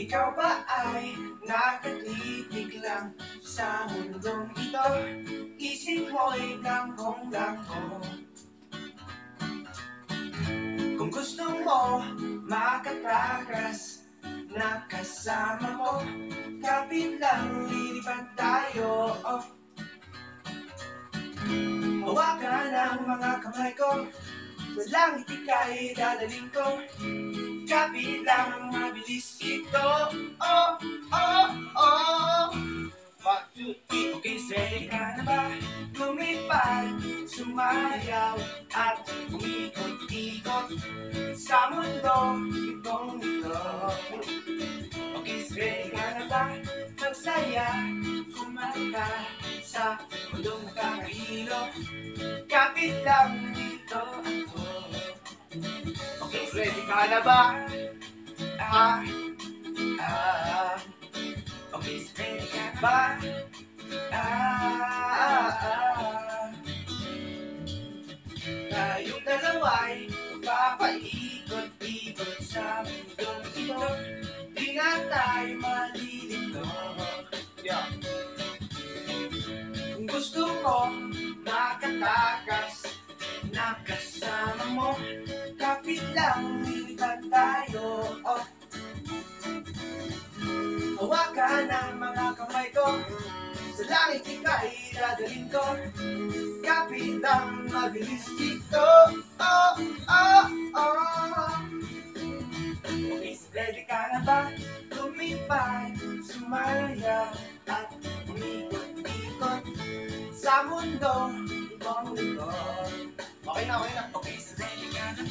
Ikaw ba ay nakatitig lang sa mundong ito? Isip mo'y blankong-blanko. Kung gusto mo makatakas na kasama mo, kapit lang lilipad tayo. Hawakan ang mga kamay ko, sa langit ika'y dadaling ko. Kapit lang, mabilis ito. Oh, oh, oh. 1, 2, 3, okay, ready ka na ba? Lumipad, sumayaw at umikot-ikot sa mundo itong ito. Okay, ready ka na ba? Magsaya, sumata sa mundong kakahilo. Kapit lang dito ako. Okay, ready ka na ba? Okay, ready ka na ba? Tayong dalawa'y papaikot-ikot sa mundong ito. Di nga tayo malilito. Yeah. Kung gusto mo makatakas na kasama mo, kapit lang lilipad tayo. Hawakan ang mga kamay ko, sa langit ika'y dadaling ko. Kapit lang, mabilis dito. Oh, oh, oh. Okay, ready ka na ba? Lumipad, sumayaw at umikot-ikot sa mundo ibang likod. Okay na, okay na. Okay, ready ka na ba?